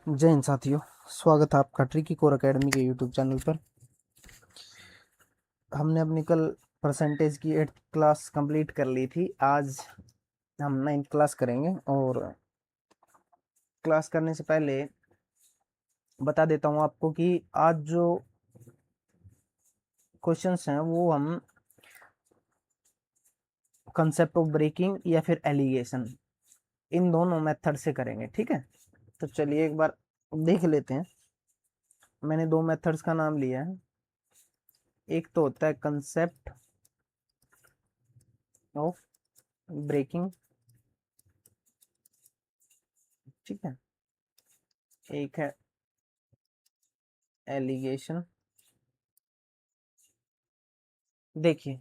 जय हिंद साथियों, स्वागत है आपका ट्रिकी कोर एकेडमी के यूट्यूब चैनल पर। हमने अपनी कल परसेंटेज की 8th क्लास कंप्लीट कर ली थी। आज हम 9th क्लास करेंगे और क्लास करने से पहले बता देता हूँ आपको कि आज जो क्वेश्चंस हैं वो हम कंसेप्ट ऑफ ब्रेकिंग या फिर एलिगेशन इन दोनों मेथड से करेंगे। ठीक है, तो चलिए एक बार देख लेते हैं। मैंने दो मेथड्स का नाम लिया है। एक तो होता है कंसेप्ट ऑफ ब्रेकिंग, ठीक है, एक है एलिगेशन। देखिए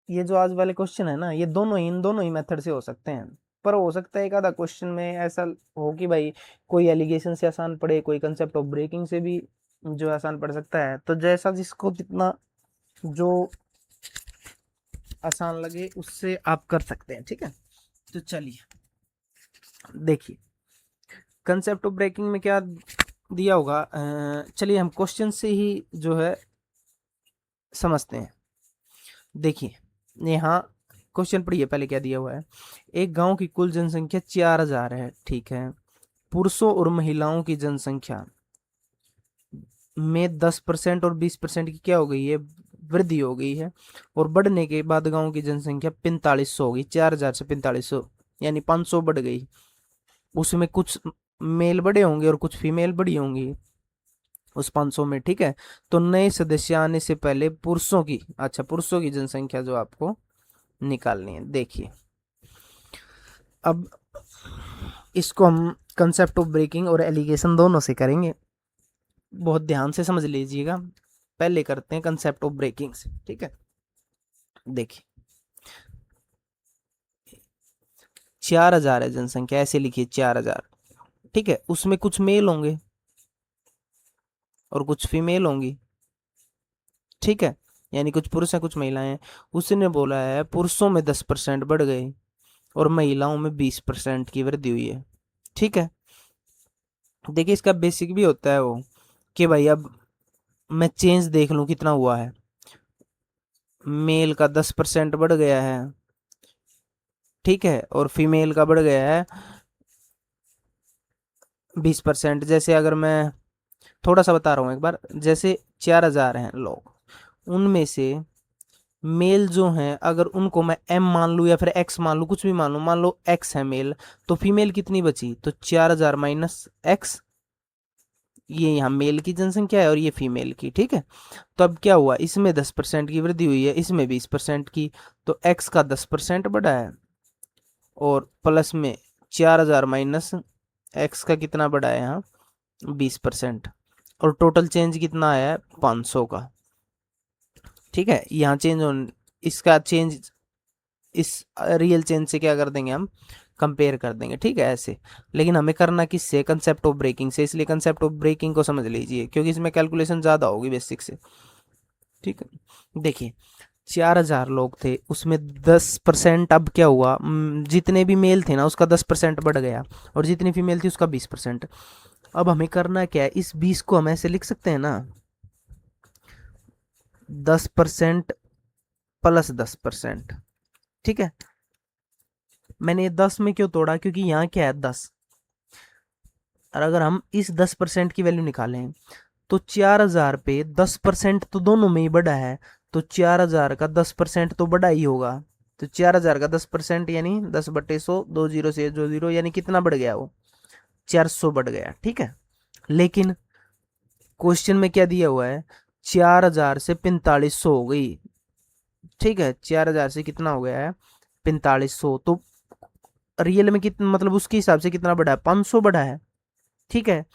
ये जो आज वाले क्वेश्चन है ना, ये इन दोनों ही मेथड से हो सकते हैं। पर हो सकता है एक आधा क्वेश्चन में ऐसा हो कि भाई कोई एलिगेशन से आसान पड़े, कोई कंसेप्ट ऑफ ब्रेकिंग से भी जो आसान पड़ सकता है। तो जैसा जिसको जितना जो आसान लगे उससे आप कर सकते हैं। ठीक है, तो चलिए देखिए कंसेप्ट ऑफ ब्रेकिंग में क्या दिया होगा। चलिए हम क्वेश्चन से ही जो है समझते हैं। देखिए यहाँ क्वेश्चन पढ़िए, पहले क्या दिया हुआ है। एक गांव की कुल जनसंख्या 4000 है, ठीक है। पुरुषों और महिलाओं की जनसंख्या में 10% और 20% की क्या हो गई है, वृद्धि हो गई है। और बढ़ने के बाद गांव की जनसंख्या 4500 हो गई, 4000 से 4500 यानी 500 बढ़ गई। उसमें कुछ मेल बढ़े होंगे और कुछ फीमेल बढ़ी होंगी उस 500 में, ठीक है। तो नए सदस्य आने से पहले पुरुषों की जनसंख्या जो आपको निकालनी है। देखिए अब इसको हम कंसेप्ट ऑफ ब्रेकिंग और एलिगेशन दोनों से करेंगे, बहुत ध्यान से समझ लीजिएगा। पहले करते हैं कंसेप्ट ऑफ ब्रेकिंग से, ठीक है। देखिए 4000 है जनसंख्या, ऐसे लिखिए 4000, ठीक है। उसमें कुछ मेल होंगे और कुछ फीमेल होंगी, ठीक है। यानी कुछ पुरुष हैं कुछ महिलाएं हैं। उसने बोला है पुरुषों में 10% बढ़ गए और महिलाओं में 20% की वृद्धि हुई है, ठीक है। देखिए इसका बेसिक भी होता है वो कि भाई अब मैं चेंज देख लूं कितना हुआ है। मेल का 10% बढ़ गया है, ठीक है, और फीमेल का बढ़ गया है 20%। जैसे अगर मैं थोड़ा सा बता रहा हूँ एक बार, जैसे 4000 हैं लोग, उनमें से मेल जो हैं अगर उनको मैं एम मान लूँ या फिर एक्स मान लूँ, कुछ भी मान लूँ, मान लो एक्स है मेल, तो फीमेल कितनी बची, तो 4000 माइनस एक्स। ये यहाँ मेल की जनसंख्या है और ये फीमेल की, ठीक है। तो अब क्या हुआ, इसमें 10% की वृद्धि हुई है, इसमें 20% की। तो एक्स का 10% बढ़ा है और प्लस में 4000 माइनस एक्स का कितना बढ़ा है यहाँ, 20%। और टोटल चेंज कितना आया है, 500 का, ठीक है। यहाँ चेंज इसका चेंज इस रियल चेंज से क्या कर देंगे, हम कंपेयर कर देंगे, ठीक है, ऐसे। लेकिन हमें करना किससे, कंसेप्ट ऑफ ब्रेकिंग से। इसलिए कंसेप्ट ऑफ ब्रेकिंग को समझ लीजिए क्योंकि इसमें कैलकुलेशन ज़्यादा होगी बेसिक से, ठीक है। देखिए 4000 लोग थे, उसमें 10% अब क्या हुआ, जितने भी मेल थे ना उसका 10% बढ़ गया और जितनी फीमेल थी उसका 20%। अब हमें करना क्या है, इस 20 को हम ऐसे लिख सकते हैं ना, 10% प्लस 10%, ठीक है। मैंने 10 में क्यों तोड़ा, क्योंकि यहाँ क्या है 10, और अगर हम इस 10% की वैल्यू निकालें तो 4000 पे 10% तो दोनों में ही बढ़ा है, तो 4000 का 10% तो बढ़ा ही होगा। तो 4000 का 10% यानी 10/100, 2 जीरो से जो जीरो, यानी कितना बढ़ गया वो, 400 बढ़ गया, ठीक है। लेकिन क्वेश्चन में क्या दिया हुआ है, 4000 से 4500 हो गई, ठीक है। 4000 से कितना हो गया है, 4500। तो रियल में कितना, मतलब उसके हिसाब से कितना बढ़ा है, 500 बढ़ा है, ठीक है।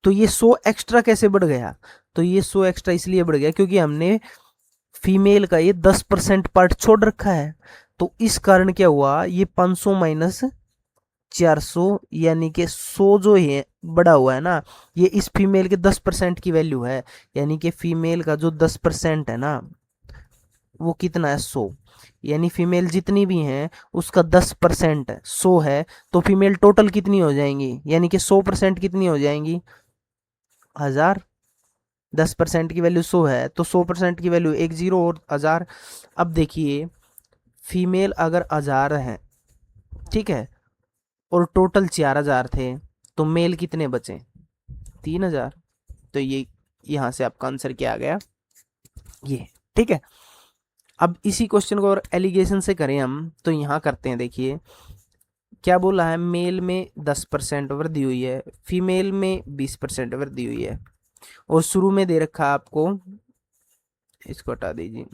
तो ये 100 एक्स्ट्रा कैसे बढ़ गया, तो ये 100 एक्स्ट्रा इसलिए बढ़ गया क्योंकि हमने फीमेल का ये 10% पार्ट छोड़ रखा है। तो इस कारण क्या हुआ, ये 500 माइनस 400 यानी कि 100 जो है बड़ा हुआ है ना, ये इस फीमेल के 10% की वैल्यू है। यानी कि फीमेल का जो 10% है ना, वो कितना है 100, यानी फीमेल जितनी भी हैं उसका 10% 100 है, तो फीमेल टोटल कितनी हो जाएंगी, यानी कि 100% कितनी हो जाएंगी 1000। 10% की वैल्यू 100 है तो 100% की वैल्यू एक जीरो और 1000। अब देखिए फीमेल अगर 1000 है, ठीक है, और टोटल 4000 थे, तो मेल कितने बचे 3000। तो ये यहां से आपका आंसर क्या आ गया ये, ठीक है। अब इसी क्वेश्चन को और एलिगेशन से करें हम तो यहां करते हैं, देखिए क्या बोला है, मेल में 10% वृद्धि हुई है, फीमेल में 20% वृद्धि हुई है, और शुरू में दे रखा है आपको, इसको हटा दीजिए,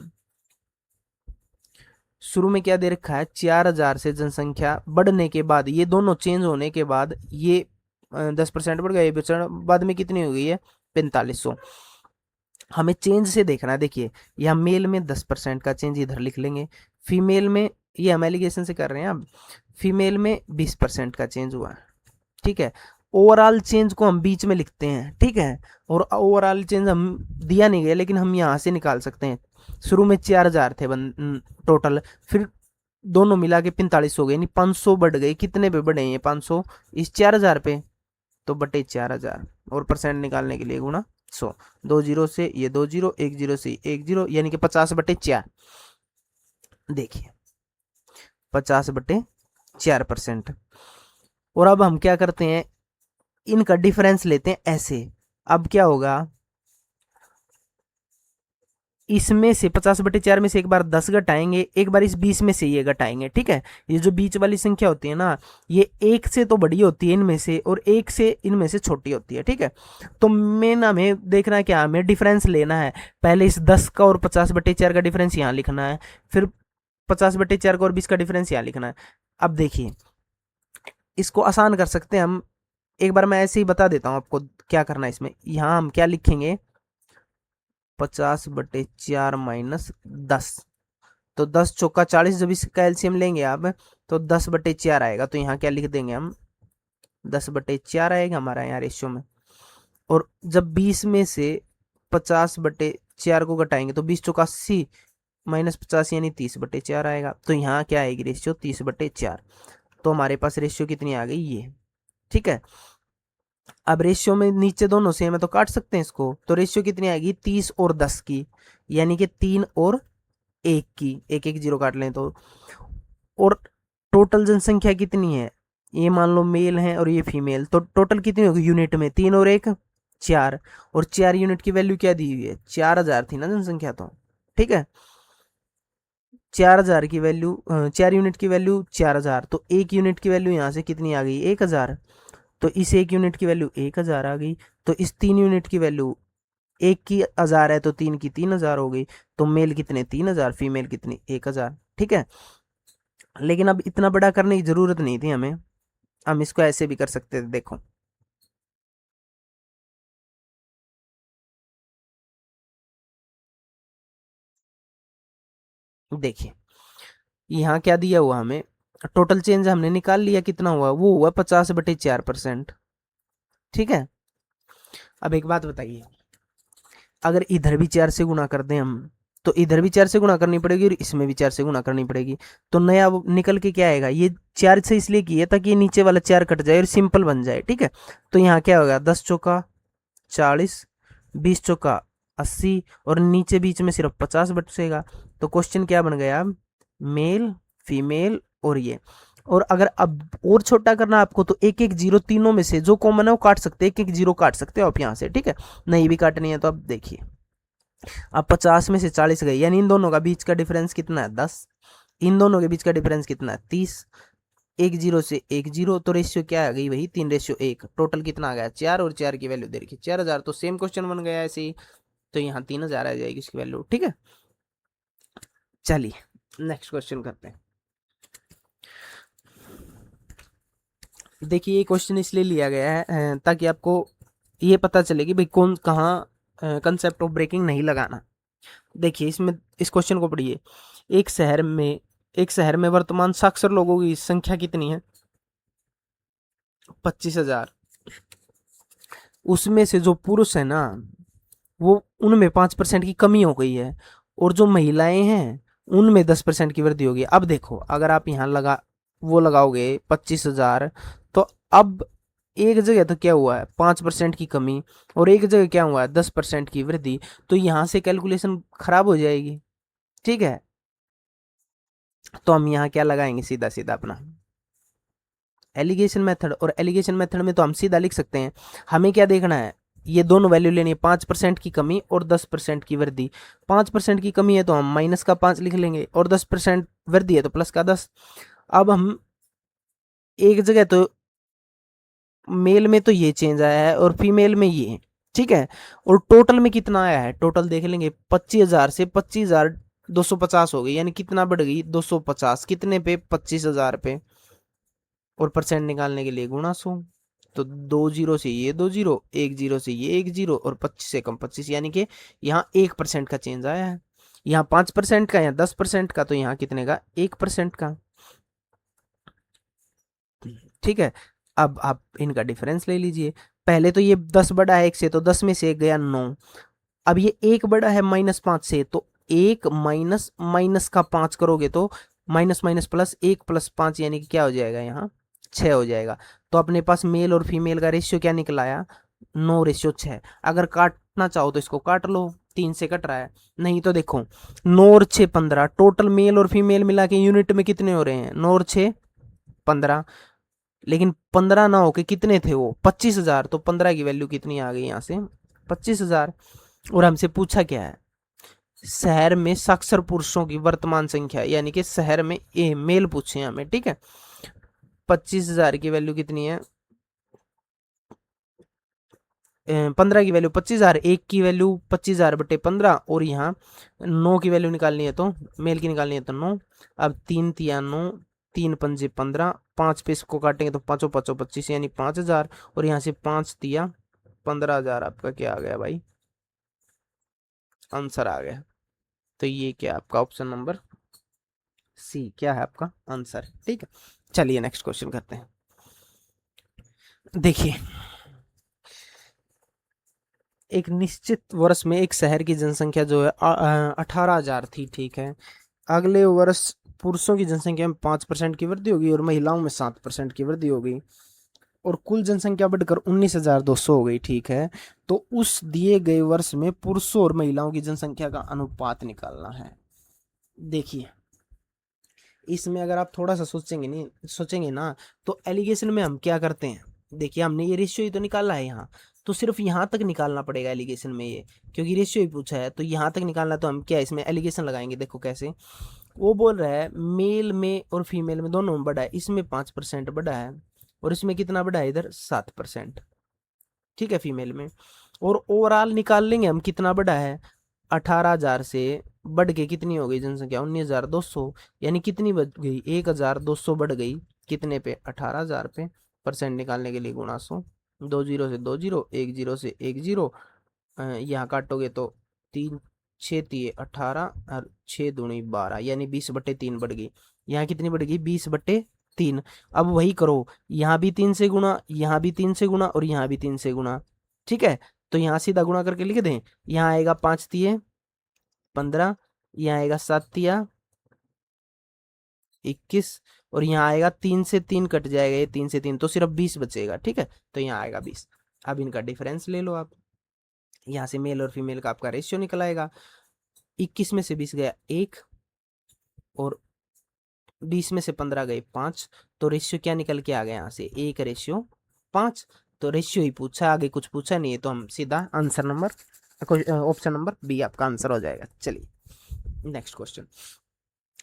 शुरू में क्या दे रखा है 4000 से जनसंख्या बढ़ने के बाद, ये दोनों चेंज होने के बाद ये 10% बढ़ गया, ये बाद में कितनी हो गई है 4500। हमें चेंज से देखना है, देखिए यहाँ मेल में 10% का चेंज इधर लिख लेंगे, फीमेल में, ये हम एलिगेशन से कर रहे हैं, अब फीमेल में 20% का चेंज हुआ, ठीक है। ओवरऑल चेंज को हम बीच में लिखते हैं, ठीक है, और ओवरऑल चेंज हम दिया नहीं गया लेकिन हम यहाँ से निकाल सकते हैं। शुरू में 4000 थे टोटल, फिर दोनों मिला के 45 हो गए, यानी 500 बढ़ गए, कितने पे बढ़े ये 500 इस 4000 पे, तो बटे 4000, और परसेंट निकालने के लिए गुणा 100, 2 जीरो से ये 2 जीरो, 1 जीरो से 1 जीरो, यानी कि 50/4। देखिए 50/4%। और अब हम क्या करते हैं, इनका डिफरेंस लेते हैं ऐसे। अब क्या होगा, इसमें से 50/4 में से एक बार 10 घटाएंगे, एक बार इस 20 में से ये घटाएंगे, ठीक है। ये जो बीच वाली संख्या होती है ना, ये एक से तो बड़ी होती है इनमें से, और एक से इनमें से छोटी होती है, ठीक है। तो मेन हमें देखना है क्या, हमें डिफरेंस लेना है। पहले इस 10 का और 50/4 का डिफरेंस यहाँ लिखना है, फिर 50/4 का और 20 का डिफरेंस यहाँ लिखना है। अब देखिए इसको आसान कर सकते हैं हम, एक बार मैं ऐसे ही बता देता हूँ आपको क्या करना है इसमें। यहाँ हम क्या लिखेंगे, 50/4 -10, तो 10 चौका 40, जब इसका एलसीएम लेंगे आप तो 10/4 आएगा, तो यहाँ क्या लिख देंगे हम 10/4 आएगा हमारा यहाँ रेशियो में। और जब 20 में से 50/4 को घटाएंगे तो 20 चौका 80 -50 यानी 30/4 आएगा, तो यहाँ क्या आएगी रेशियो 30/4। तो हमारे पास रेशियो कितनी आ गई ये, ठीक है। अब रेशियो में नीचे दोनों सेम है तो काट सकते हैं इसको, तो रेशियो कितनी आएगी 30 और 10 की, यानी कि 3 और 1 की, एक एक जीरो काट लें तो। और टोटल जनसंख्या कितनी है, ये मान लो मेल है और ये फीमेल, तो टोटल कितनी होगी यूनिट में, 3 और 1 4, और 4 यूनिट की वैल्यू क्या दी हुई है 4000 थी ना जनसंख्या, तो ठीक है 4000 की वैल्यू, 4 यूनिट की वैल्यू 4000, तो 1 यूनिट की वैल्यू यहाँ से कितनी आ गई 1000, तो इस 1 यूनिट की वैल्यू 1000 आ गई। तो इस 3 यूनिट की वैल्यू, एक की 1000 है तो 3 की 3000 हो गई, तो मेल कितने 3000, फीमेल कितनी 1000, ठीक है। लेकिन अब इतना बड़ा करने की जरूरत नहीं थी हमें, हम इसको ऐसे भी कर सकते थे, देखो देखिए यहाँ क्या दिया हुआ हमें, टोटल चेंज हमने निकाल लिया, कितना हुआ वो हुआ 50/4%, ठीक है। अब एक बात बताइए, अगर इधर भी 4 से गुणा कर दें हम, तो इधर भी 4 से गुणा करनी पड़ेगी और इसमें भी 4 से गुणा करनी पड़ेगी, तो नया वो निकल के क्या आएगा, ये 4 से इसलिए किया ताकि ये नीचे वाला 4 कट जाए और सिंपल बन जाए, ठीक है। तो यहाँ क्या होगा 10 चौका 40, 20 चौका 80, और नीचे बीच में सिर्फ 50 बचेगा। तो क्वेश्चन क्या बन गया, मेल फीमेल और ये, और अगर अब और छोटा करना आपको तो एक एक जीरो तीनों में से जो कॉमन है वो काट सकते हैं, एक एक जीरो काट सकते हो आप यहाँ से, ठीक है। नहीं भी काटनी है तो अब देखिए, अब 50 में से 40 गई, यानी इन दोनों का बीच का डिफरेंस कितना है 10, इन दोनों के बीच का डिफरेंस कितना है 30, एक जीरो से एक जीरो, तो रेशियो क्या आ गई वही 3:1, टोटल कितना आ गया 4, और 4 की वैल्यू दे रखी 4000, तो सेम क्वेश्चन बन गया ऐसे ही, तो यहाँ 3000 आ जाएगी इसकी वैल्यू, ठीक है। चलिए नेक्स्ट क्वेश्चन करते हैं। देखिए ये क्वेश्चन इसलिए लिया गया है ताकि आपको ये पता चले कि भाई कौन कहाँ कंसेप्ट ऑफ ब्रेकिंग नहीं लगाना। देखिए इसमें इस क्वेश्चन को पढ़िए, एक शहर में एक शहर में वर्तमान साक्षर लोगों की संख्या कितनी है 25,000, उसमें से जो पुरुष है ना वो उनमें 5% की कमी हो गई है, और जो महिलाएं हैं उनमें 10% की वृद्धि होगी। अब देखो अगर आप यहाँ लगाओगे 25,000, तो अब एक जगह तो क्या हुआ है 5% की कमी, और एक जगह क्या हुआ है 10% की वृद्धि, तो यहाँ से कैलकुलेशन खराब हो जाएगी। ठीक है, तो हम यहाँ क्या लगाएंगे, सीधा सीधा अपना एलिगेशन मेथड, और एलिगेशन मेथड में तो हम सीधा लिख सकते हैं। हमें क्या देखना है, ये दोनों वैल्यू लेनी है, 5% की कमी और 10% की वृद्धि। 5% की कमी है तो हम माइनस का 5 लिख लेंगे, और 10% वृद्धि है तो प्लस का 10। अब हम एक जगह तो मेल में तो ये चेंज आया है और फीमेल में ये, ठीक है, और टोटल में कितना आया है, टोटल देख लेंगे, 25,000 से 25,250 हो गई, यानी कितना बढ़ गई 250, कितने पे 25,000 पे, और परसेंट निकालने के लिए गुणा 100। तो 2 जीरो से ये 2 जीरो, 1 जीरो से ये 1 जीरो, और 25 से कम 25, यानी कि यहाँ 1% का चेंज आया है। यहाँ 5% का, यहाँ 10% का, तो यहाँ कितने का 1% का। ठीक है, अब आप इनका डिफरेंस ले लीजिए। पहले तो ये 10 बड़ा है 1 से, तो 10 में से 1 गया 9। अब ये 1 बड़ा है -5 से, तो 1 माइनस माइनस का 5 करोगे तो माइनस माइनस प्लस 1 प्लस 5, यानी कि क्या हो जाएगा यहाँ 6 हो जाएगा। तो अपने पास मेल और फीमेल का रेशियो क्या निकल आया, 9:6। अगर काटना चाहो तो इसको काट लो, 3 से कट रहा है, नहीं तो देखो 9 और 6 15, टोटल मेल और फीमेल मिला के यूनिट में कितने हो रहे हैं, 9 और 6 15। लेकिन 15 ना होके कितने थे वो 25,000, तो 15 की वैल्यू कितनी आ गई यहाँ से 25,000। और हमसे पूछा क्या है, शहर में साक्षर पुरुषों की वर्तमान संख्या, यानी कि शहर में ए मेल पूछे हैं हमें। ठीक है, 25,000 की वैल्यू कितनी है, 15 की वैल्यू 25,000, 1 की वैल्यू 25,000 बटे 15, और यहाँ 9 की वैल्यू निकालनी है, तो मेल की निकालनी है तो 9। अब 3 तिया 9, 3 पंजे 15, 5 पे इसको काटेंगे तो पाँचों पाँचों 25, यानी 5,000, और यहाँ से 5 तिया 15,000, आपका क्या आ गया भाई, आंसर आ गया। तो ये क्या आपका ऑप्शन नंबर सी क्या है आपका आंसर। ठीक है, चलिए नेक्स्ट क्वेश्चन करते हैं। देखिए, एक निश्चित वर्ष में एक शहर की जनसंख्या जो है 18,000 थी। ठीक है, अगले वर्ष पुरुषों की जनसंख्या में 5% की वृद्धि होगी और महिलाओं में 7% की वृद्धि हो गई, और कुल जनसंख्या बढ़कर 19,200 हो गई। ठीक है, तो उस दिए गए वर्ष में पुरुषों और महिलाओं की जनसंख्या का अनुपात निकालना है। देखिए, इसमें अगर आप थोड़ा सा सोचेंगे ना, तो एलिगेशन में हम क्या करते हैं, देखिए हमने ये रेशियो ही तो निकाला है यहाँ, तो सिर्फ यहाँ तक निकालना पड़ेगा एलिगेशन में ये, क्योंकि रेशियो ही पूछा है, तो यहाँ तक निकालना, तो हम क्या इसमें एलिगेशन लगाएंगे। देखो कैसे, वो बोल रहा है मेल में और फीमेल में दोनों में बढ़ा है, इसमें 5% बढ़ा है, और इसमें कितना बढ़ा है इधर 7%। ठीक है, फीमेल में, और ओवरऑल निकाल लेंगे हम कितना बढ़ा है, 18,000 से बढ़ के कितनी हो गई जनसंख्या 19,200, यानी कितनी बढ़ गई 1,200 बढ़ गई, कितने पे 18,000 पे। परसेंट निकालने के लिए गुणा 100, 2 जीरो से 2 जीरो, 1 जीरो से 1 जीरो, यहाँ काटोगे तो 3 6 तिये 18, और 6 दूनी 12, यानी 20/3 बढ़ गई। यहाँ कितनी बढ़ गई 20/3। अब वही करो, यहाँ भी 3 से गुणा, यहाँ भी 3 से गुणा, और यहाँ भी 3 से गुणा। ठीक है, तो यहाँ सीधा गुणा करके लिख दें, यहाँ आएगा 5 तिये 15, यहाँ आएगा 7 तिया 21, और यहाँ आएगा 3 से 3 कट जाएगा, ये 3 से 3, तो सिर्फ 20 बचेगा। ठीक है, तो यहाँ आएगा 20। अब इनका डिफरेंस ले लो आप, यहाँ से मेल और फीमेल का आपका रेशियो निकल आएगा, 21 में से 20 गया 1, और 20 में से 15 गए 5, तो रेशियो क्या निकल के आ गया यहाँ से 1:5। तो रेशियो ही पूछा, आगे कुछ पूछा नहीं है, तो हम सीधा answer number option number B आपका आंसर हो जाएगा। चलिए नेक्स्ट क्वेश्चन।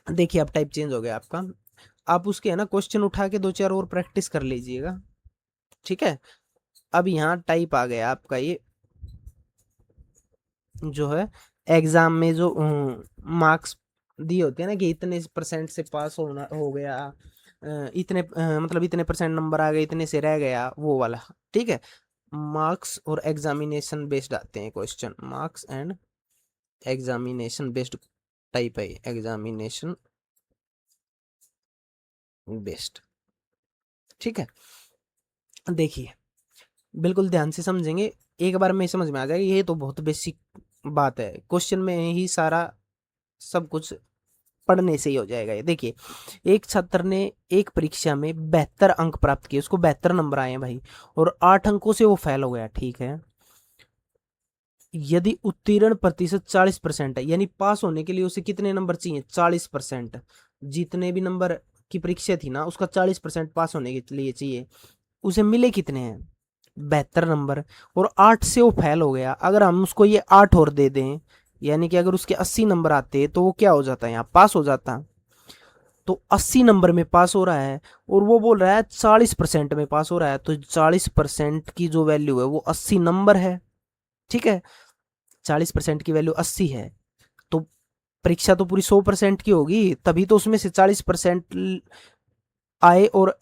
देखिए अब टाइप चेंज हो गया आपका, आप उसके है ना क्वेश्चन उठा के 2 4 और प्रैक्टिस कर लीजिएगा। ठीक है, अब यहाँ टाइप आ गया आपका, ये जो है एग्जाम में जो मार्क्स दिए होते हैं ना, कि इतने परसेंट से पास होना हो गया, इतने मतलब इतने परसेंट नंबर आ गए, इतने से रह गया, वो वाला। ठीक है, मार्क्स और एग्जामिनेशन बेस्ड आते हैं question, marks and examination based type है, एग्जामिनेशन बेस्ड। ठीक है, देखिए बिल्कुल ध्यान से समझेंगे, एक बार में समझ में आ जाएगा, ये तो बहुत बेसिक बात है, क्वेश्चन में ही सारा सब कुछ पढ़ने से ही हो जाएगा ये। देखिए, एक छात्र ने एक परीक्षा में 72 अंक प्राप्त किए, उसको 72 नंबर आए हैं भाई, और 8 अंकों से वो फेल हो गया, ठीक है। यदि उत्तीर्ण प्रतिशत 40% है, यानी पास होने के लिए उसे कितने नंबर चाहिए? 40%। जितने भी नंबर की परीक्षा थी ना, उसका 40% पास होने के लिए चाहिए। उसे मिले कितने हैं? 72 नंबर, और 8 से वो फेल हो गया। अगर हम उसको ये 8 और दे दें, यानी कि अगर उसके 80 नंबर आते तो वो क्या हो जाता है? यहाँ पास हो जाता। तो 80 नंबर में पास हो रहा है, और वो बोल रहा है 40% में पास हो रहा है, तो 40% की जो वैल्यू है वो 80 नंबर है, ठीक है। 40% की वैल्यू 80 है, तो परीक्षा तो पूरी 100% की होगी, तभी तो उसमें से 40% आए और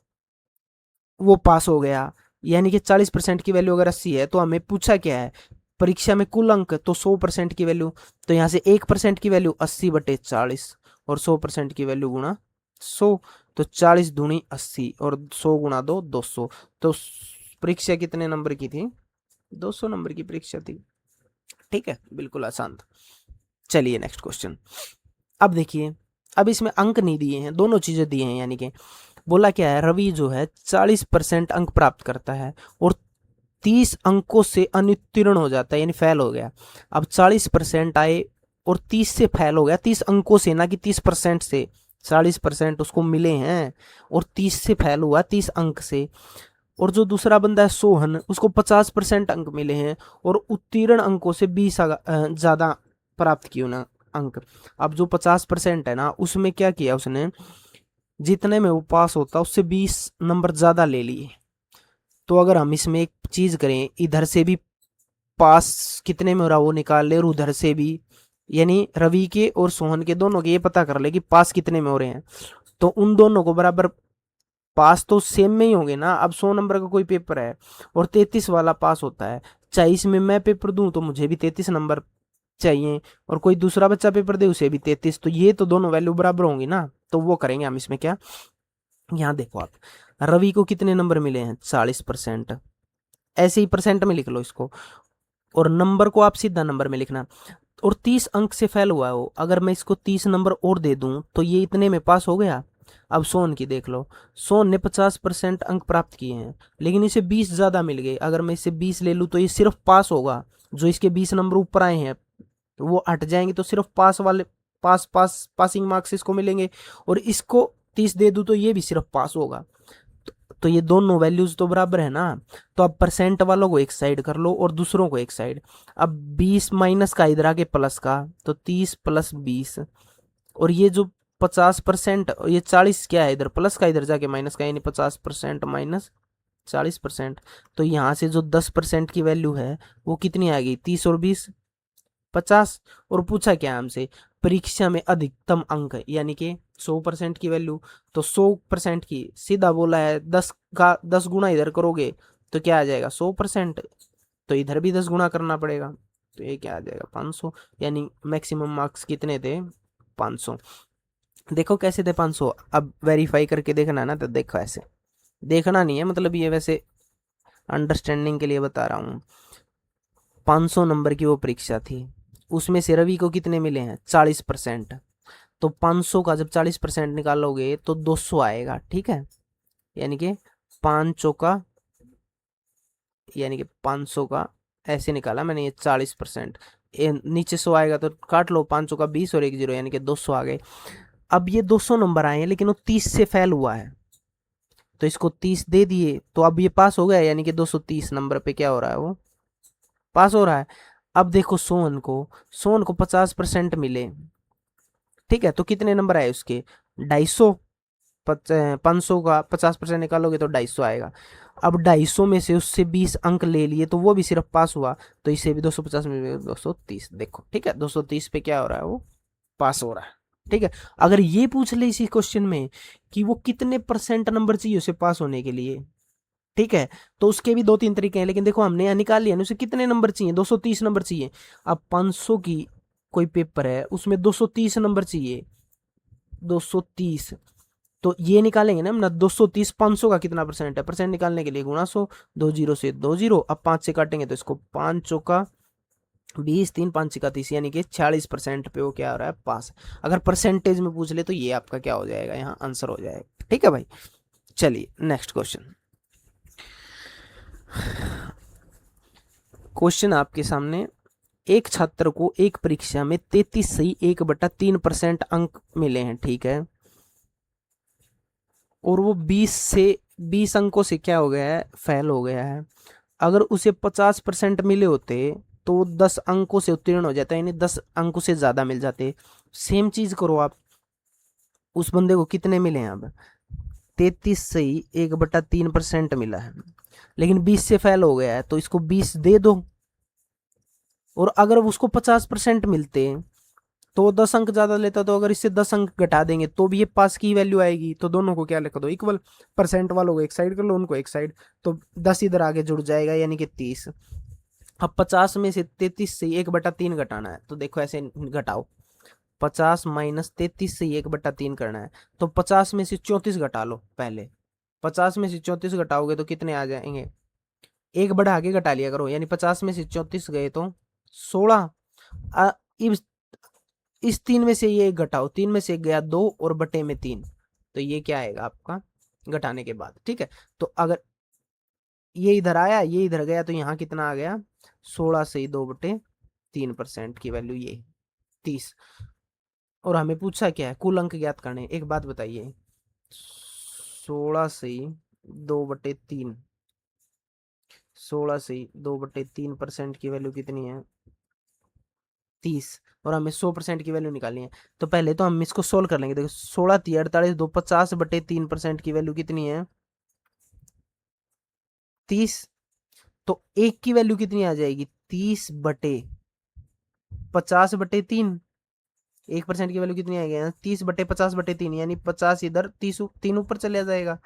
वो पास हो गया। यानी कि 40% की वैल्यू अगर 80 है, तो हमें पूछा क्या है? परीक्षा में कुल अंक, तो 100% की वैल्यू। तो यहाँ से 1% की वैल्यू 80/40, और 100% की वैल्यू गुणा 100। तो 40 दूनी 80, और 100 गुणा 2 200। तो परीक्षा कितने नंबर की थी? 200 नंबर की परीक्षा थी, ठीक है, बिल्कुल आसान था। चलिए नेक्स्ट क्वेश्चन। अब देखिए, अब इसमें अंक नहीं दिए हैं, दोनों चीजें दिए हैं, यानी कि बोला क्या है, रवि जो है 40% अंक प्राप्त करता है और 30 अंकों से अनुत्तीर्ण हो जाता है, यानी फेल हो गया। अब 40% आए और 30 से फेल हो गया, 30 अंकों से, ना कि 30% से। 40% उसको मिले हैं और 30 से फेल हुआ, 30 अंक से। और जो दूसरा बंदा है सोहन, उसको 50% अंक मिले हैं और उत्तीर्ण अंकों से 20 ज्यादा प्राप्त किए ना अंक। अब जो 50% है ना, उसमें क्या किया उसने, जितने में वो पास होता उससे 20 नंबर ज्यादा ले लिए। तो अगर हम इसमें एक चीज करें, इधर से भी पास कितने में हो रहा वो निकाल ले, और उधर से भी, यानी रवि के और सोहन के दोनों के ये पता कर ले कि पास कितने में हो रहे हैं। तो उन दोनों को बराबर पास तो सेम में ही होंगे ना। अब 100 नंबर का कोई पेपर है और 33 वाला पास होता है, चाहे इसमें मैं पेपर दूं तो मुझे भी 33 नंबर चाहिए, और कोई दूसरा बच्चा पेपर दे उसे भी 33। तो ये तो दोनों वैल्यू बराबर होंगी ना। तो वो करेंगे हम इसमें क्या, यहाँ देखो आप, रवि को कितने नंबर मिले हैं? 40%। ऐसे ही परसेंट में लिख लो इसको, और नंबर को आप सीधा नंबर में लिखना। और 30 अंक से फेल हुआ हो, अगर मैं इसको 30 नंबर और दे दूं तो ये इतने में पास हो गया। अब सोन की देख लो, सोन ने 50% अंक प्राप्त किए हैं, लेकिन इसे 20 ज्यादा मिल गए। अगर मैं इसे 20 ले लूं तो ये सिर्फ पास होगा। जो इसके 20 नंबर ऊपर आए हैं वो हट जाएंगे, तो सिर्फ पास वाले, पासिंग मार्क्स इसको मिलेंगे। और इसको 30 दे दूं तो ये भी सिर्फ पास होगा। तो ये दोनों वैल्यूज तो बराबर है ना। तो अब परसेंट वालों को एक साइड कर लो और दूसरों को एक साइड। अब 20 माइनस का इधर आके प्लस का, तो 30 प्लस 20। और ये जो 50%, ये 40 क्या है, इधर प्लस का इधर जाके माइनस का, यानी 50% माइनस 40%। तो यहाँ से जो 10% की वैल्यू है वो कितनी आ गई? 30 और 20 50। और पूछा क्या हमसे? परीक्षा में अधिकतम अंक, यानी कि 100% की वैल्यू। तो 100% की सीधा बोला है, 10 का 10 गुना इधर करोगे तो क्या आ जाएगा? 100%। तो इधर भी 10 गुना करना पड़ेगा, तो ये क्या आ जाएगा? 500। यानी मैक्सिमम मार्क्स कितने थे? 500। देखो कैसे थे 500। अब वेरीफाई करके देखना है ना, तो देखो ऐसे देखना नहीं है, मतलब ये वैसे अंडरस्टैंडिंग के लिए बता रहा हूँ। 500 नंबर की वो परीक्षा थी, उसमें से रवि को कितने मिले हैं? 40%। तो 500 का जब 40% निकालोगे तो 200 आएगा, ठीक है। यानी कि 5 चौका, यानी कि 500 का ऐसे निकाला मैंने, ये 40%। नीचे 100 आएगा तो काट लो, 5 चौका 20 और 1 0, यानी कि 200 आ गए। अब ये 200 नंबर आए हैं, लेकिन वो 30 से फेल हुआ है, तो इसको 30 दे दिए, तो अब ये पास हो गया, यानी कि 230 नंबर पे क्या हो रहा है? वो पास हो रहा है। अब देखो सोन को 50% मिले, ठीक है। तो कितने नंबर आए उसके? 250। 500 का 50% निकालोगे तो 250 आएगा। अब 250 में से उससे 20 अंक ले लिए, तो वो भी सिर्फ पास हुआ। तो इसे भी 250 में 230, देखो ठीक है, 230 पे क्या हो रहा है? वो पास हो रहा है, ठीक है। अगर ये पूछ ले इसी क्वेश्चन में कि वो कितने परसेंट नंबर चाहिए उसे पास होने के लिए, ठीक है, तो उसके भी 2-3 तरीके हैं, लेकिन देखो हमने यहाँ निकाल लिया ना, उसे कितने नंबर चाहिए? 230 नंबर चाहिए। अब 500 की कोई पेपर है, उसमें 230 नंबर चाहिए, 230। तो ये निकालेंगे ना हम ना, 230 500 का कितना परसेंट है? परसेंट निकालने के लिए गुणा 100, 2 जीरो से 2 जीरो। अब 5 से काटेंगे तो इसको 5 चौका 20 3 5 का 30 यानी कि 40% पे वो क्या हो रहा है, पास। अगर परसेंटेज में पूछ ले तो ये आपका क्या हो जाएगा, यहाँ आंसर हो जाएगा। ठीक है भाई, चलिए नेक्स्ट क्वेश्चन। क्वेश्चन आपके सामने, एक छात्र को एक परीक्षा में 33 सही 1/3% अंक मिले हैं, ठीक है, और वो 20 अंकों से क्या हो गया है, फेल हो गया है। अगर उसे 50% मिले होते तो वो 10 अंकों से उत्तीर्ण हो जाता है, यानी 10 अंकों से ज्यादा मिल जाते। सेम चीज करो आप, उस बंदे को कितने मिले हैं अब, 33 सही 1/3% मिला है, लेकिन 20 से फेल हो गया है, तो इसको 20 दे दो। और अगर उसको 50% मिलते तो वो 10 अंक ज्यादा लेता, तो अगर इससे 10 अंक घटा देंगे तो भी ये पास की वैल्यू आएगी। तो दोनों को क्या लिख दो, इक्वल। परसेंट वालों को एक साइड कर लो, उनको एक साइड, तो 10 इधर आगे जुड़ जाएगा, यानी कि 30। अब 50 में से 33 से 1/3 घटाना है, तो देखो ऐसे घटाओ, 50 माइनस 33 से 1/3 करना है, तो 50 में से 34 घटा लो पहले। 50 में से 34 घटाओगे तो कितने आ जाएंगे, एक बढ़ा आगे घटा लिया करो, यानी 50 में से 34 गए तो 16। इस 3 में से ये एक घटाओ, 3 में से एक गया 2 और बटे में 3, तो ये क्या आएगा आपका घटाने के बाद। ठीक है, तो अगर ये इधर आया, ये इधर गया, तो यहाँ कितना आ गया, 16 से 2/3% की वैल्यू ये 30। और हमें पूछा क्या है, कुल अंक ज्ञात करने। एक बात बताइए, 16 से 2/3, 16 से 2/3% की वैल्यू कितनी है, 30। और हमें 100% की वैल्यू निकालनी है, तो पहले तो हम इसको सोल्व कर लेंगे। देखो 16 3 48 2 50/3% की वैल्यू कितनी है, 30। तो एक की वैल्यू कितनी आ जाएगी, 30/50/3। 1% की वैल्यू कितनी आएगी, 30/50/3, यानी 50 इधर 30 3 ऊपर चले जाएगा।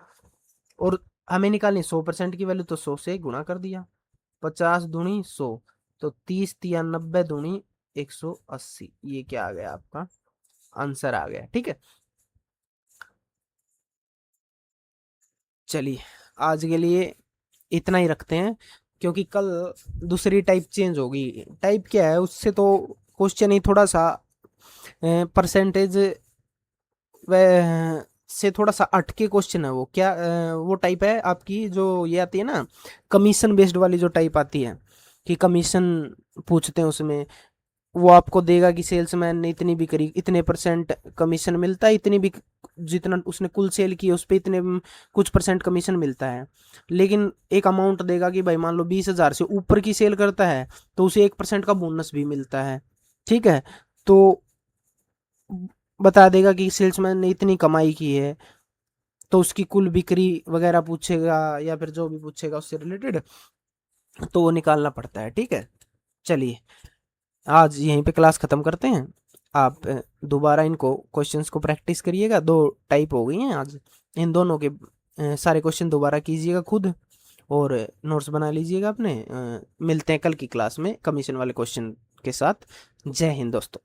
और हमें निकालनी 100% की वैल्यू, तो 100 से गुणा कर दिया, 50 दूनी 100, तो 30 तिया 90 दूनी 180। ये क्या आ गया आपका आंसर आ गया। ठीक है, चलिए आज के लिए इतना ही रखते हैं, क्योंकि कल दूसरी टाइप चेंज होगी। टाइप क्या है, उससे तो क्वेश्चन ही थोड़ा सा परसेंटेज व से थोड़ा सा अटके क्वेश्चन है। वो क्या वो टाइप है आपकी जो ये आती है ना, कमीशन बेस्ड वाली जो टाइप आती है, कि कमीशन पूछते हैं उसमें। वो आपको देगा कि सेल्समैन ने इतनी भी करी, इतने परसेंट कमीशन मिलता है, इतनी भी जितना उसने कुल सेल की है उस पर इतने कुछ परसेंट कमीशन मिलता है। लेकिन एक अमाउंट देगा कि भाई मान लो 20,000 से ऊपर की सेल करता है तो उसे 1% का बोनस भी मिलता है। ठीक है, तो बता देगा कि सेल्समैन ने इतनी कमाई की है, तो उसकी कुल बिक्री वगैरह पूछेगा, या फिर जो भी पूछेगा उससे रिलेटेड, तो वो निकालना पड़ता है। ठीक है, चलिए आज यहीं पे क्लास ख़त्म करते हैं। आप दोबारा इनको क्वेश्चंस को प्रैक्टिस करिएगा। दो टाइप हो गई हैं आज, इन दोनों के सारे क्वेश्चन दोबारा कीजिएगा खुद, और नोट्स बना लीजिएगा अपने। मिलते हैं कल की क्लास में कमीशन वाले क्वेश्चन के साथ। जय हिंद दोस्तों।